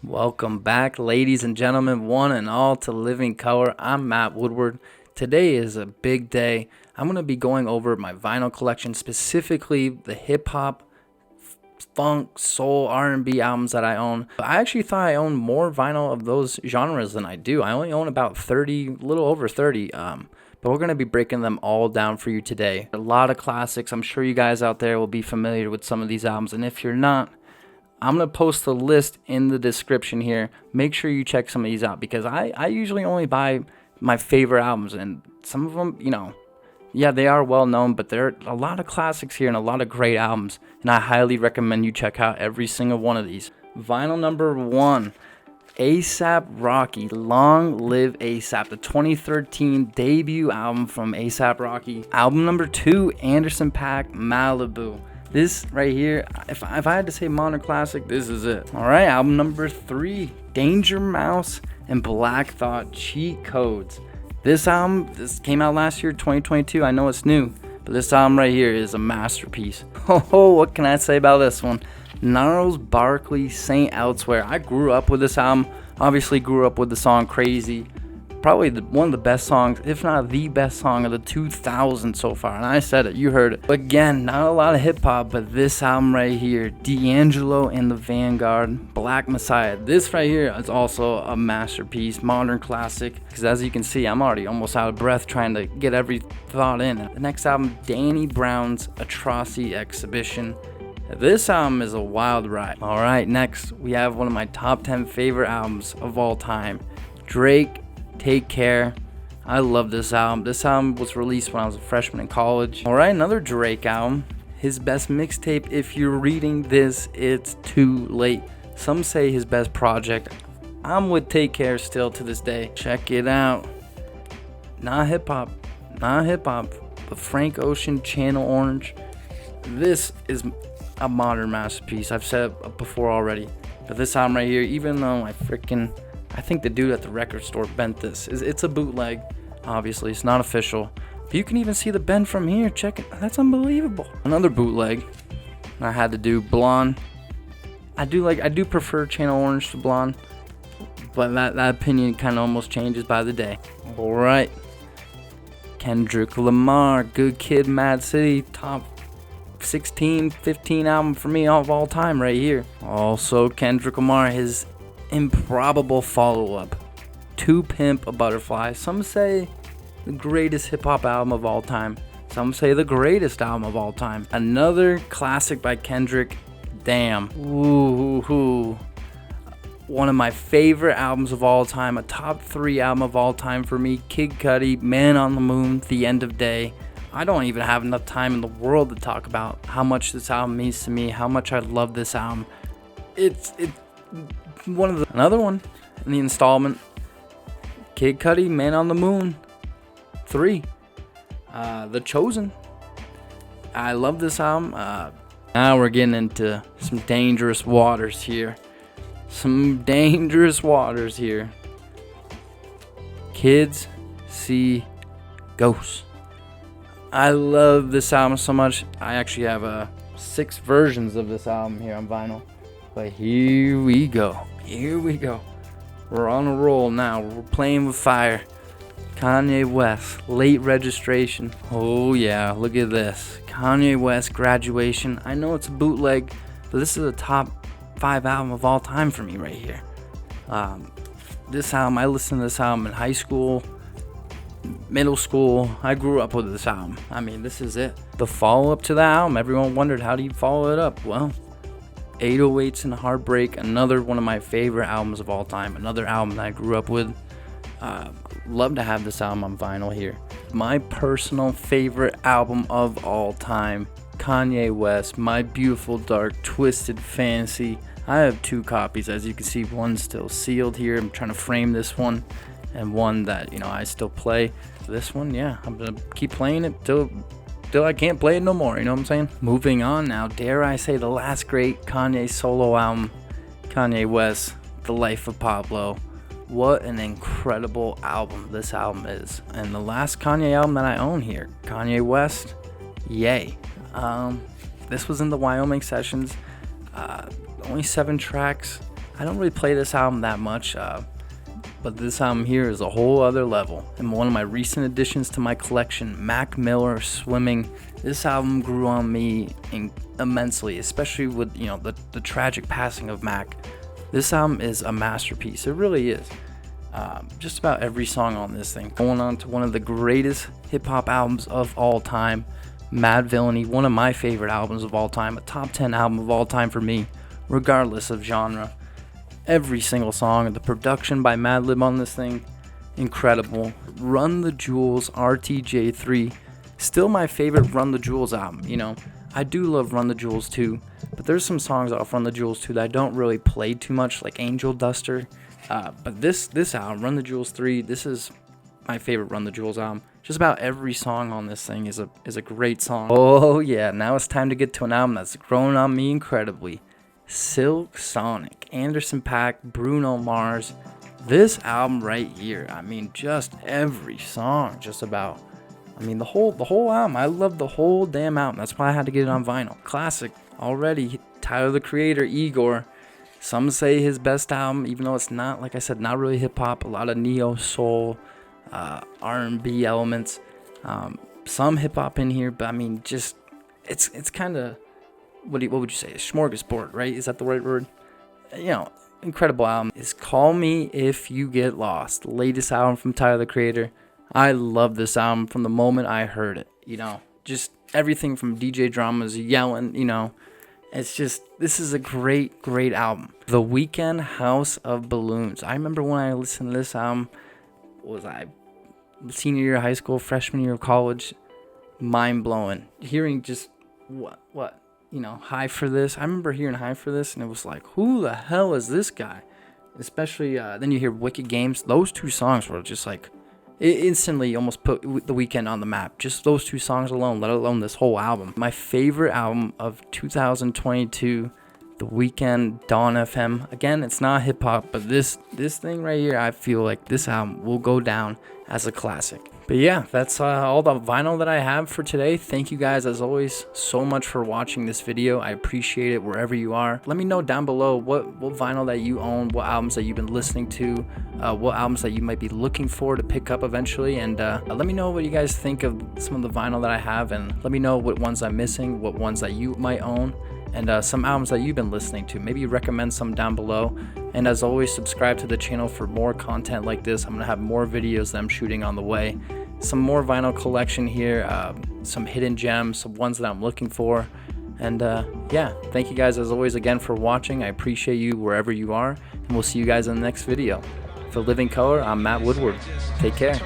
Welcome back, ladies and gentlemen, one and all, to Living Color. I'm Matt Woodward. Today is a big day. I'm going to be going over my vinyl collection, specifically the hip-hop, funk, soul, R&B albums that I own. I actually thought I owned more vinyl of those genres than I do. I only own about 30, a little over 30, but we're going to be breaking them all down for you today. A lot of classics. I'm sure you guys out there will be familiar with some of these albums, and if you're not, I'm going to post a list in the description here. Make sure you check some of these out because I usually only buy my favorite albums, and some of them, yeah, they are well known, but there are a lot of classics here and a lot of great albums, and I highly recommend you check out every single one of these. Vinyl number 1, A$AP Rocky, Long Live A$AP, the 2013 debut album from A$AP Rocky. Album number 2, Anderson .Paak, Malibu. This right here, if I had to say modern classic, this is it. All right, album number 3, Danger Mouse and Black Thought, Cheat Codes. This album, this came out last year, 2022. I know it's new, but this album right here is a masterpiece. Oh, what can I say about this one? Gnarls, Barkley, Saint Elsewhere. I grew up with this album. Obviously grew up with the song Crazy. Probably one of the best songs, if not the best song of the 2000s so far. And I said it, you heard it. Again, not a lot of hip-hop, but this album right here, D'Angelo and the Vanguard, Black Messiah. This right here is also a masterpiece, modern classic. Because as you can see, I'm already almost out of breath trying to get every thought in. The next album, Danny Brown's Atrocity Exhibition. This album is a wild ride. All right, next, we have one of my top 10 favorite albums of all time, Drake, Take Care. I love this album. This album was released when I was a freshman in college. Alright, another Drake album. His best mixtape. If you're reading this, it's too late. Some say his best project. I'm with Take Care still to this day. Check it out. Not hip hop, but Frank Ocean, Channel Orange. This is a modern masterpiece. I've said it before already. But this album right here, even though I think the dude at the record store bent this. It's a bootleg, obviously. It's not official. But you can even see the bend from here. Check it. That's unbelievable. Another bootleg. I had to do Blond. I do prefer Channel Orange to Blond. But that opinion kind of almost changes by the day. Alright. Kendrick Lamar, Good Kid, Mad City. Top 16, 15 album for me of all time right here. Also, Kendrick Lamar, his improbable follow-up to Pimp a Butterfly. Some say the greatest hip-hop album of all time. Some say the greatest album of all time. Another classic by Kendrick, Damn. Ooh. One of my favorite albums of all time. A top 3 album of all time for me. Kid Cudi, Man on the Moon, The End of Day. I don't even have enough time in the world to talk about how much this album means to me, how much I love this album. It's another one in the installment, Kid Cudi, Man on the Moon 3, The Chosen. I love this album. Now we're getting into some dangerous waters here. Kids See Ghosts. I love this album so much. I actually have 6 versions of this album here on vinyl. But here we go. We're on a roll now. We're playing with fire. Kanye West, Late Registration. Oh yeah, look at this. Kanye West, Graduation. I know it's a bootleg, but this is a top 5 album of all time for me right here. This album, I listened to this album in high school, middle school. I grew up with this album. I mean, this is it. The follow-up to the album, everyone wondered, how do you follow it up? Well, 808s and Heartbreak, another one of my favorite albums of all time. Another album that I grew up with. Love to have this album on vinyl here. My personal favorite album of all time, Kanye West, My Beautiful Dark Twisted Fantasy. I have 2 copies, as you can see. One's still sealed here. I'm trying to frame this one, and one that I still play. This one, yeah, I'm gonna keep playing it till I can't play it no more, you know what I'm saying? Moving on now, dare I say the last great Kanye solo album, Kanye West, The Life of Pablo. What an incredible album this album is. And the last Kanye album that I own here, Kanye West Ye. This was in the Wyoming sessions. Only 7 tracks. I don't really play this album that much, but this album here is a whole other level. And one of my recent additions to my collection, Mac Miller, Swimming. This album grew on me immensely, especially with the tragic passing of Mac. This album is a masterpiece. It really is. Just about every song on this thing. Going on to one of the greatest hip hop albums of all time, Madvillainy, one of my favorite albums of all time, a top 10 album of all time for me, regardless of genre. Every single song, and the production by Madlib on this thing, incredible. Run the Jewels RTJ3, still my favorite Run the Jewels album. I do love Run the Jewels too, but there's some songs off Run the Jewels too that I don't really play too much, like Angel Duster. But this album, Run the Jewels 3, this is my favorite Run the Jewels album. Just about every song on this thing is a great song. Oh yeah, now it's time to get to an album that's grown on me incredibly. Silk Sonic, Anderson .Paak, Bruno Mars. This album right here, just every song, just about. The whole album. I love the whole damn album. That's why I had to get it on vinyl. Classic already. Tyler the Creator, Igor. Some say his best album, even though it's not, like I said, not really hip hop. A lot of neo soul, R&B elements, some hip hop in here. But it's kind of, what would you say? A smorgasbord, right? Is that the right word? Incredible album. Is Call Me If You Get Lost, the latest album from Tyler the Creator. I love this album from the moment I heard it. Just everything from DJ Drama's yelling. It's just, this is a great album. The Weeknd, House of Balloons. I remember when I listened to this album, was I senior year of high school, freshman year of college? Mind blowing. Hearing just what High for This. I remember hearing High for This, and it was like, who the hell is this guy? Especially then you hear Wicked Games. Those two songs were just like, it instantly almost put The Weeknd on the map. Just those two songs alone, let alone this whole album. My favorite album of 2022, The Weeknd, Dawn FM. Again, it's not hip hop, but this thing right here, I feel like this album will go down as a classic. But yeah, that's all the vinyl that I have for today. Thank you guys, as always, so much for watching this video. I appreciate it wherever you are. Let me know down below what vinyl that you own, what albums that you've been listening to, what albums that you might be looking for to pick up eventually. And let me know what you guys think of some of the vinyl that I have, and let me know what ones I'm missing, what ones that you might own, and some albums that you've been listening to. Maybe recommend some down below. And as always, subscribe to the channel for more content like this. I'm gonna have more videos that I'm shooting on the way. Some more vinyl collection here, some hidden gems, some ones that I'm looking for. And yeah, thank you guys as always again for watching. I appreciate you wherever you are, and we'll see you guys in the next video. For Living Color, I'm Matt Woodward. Take care.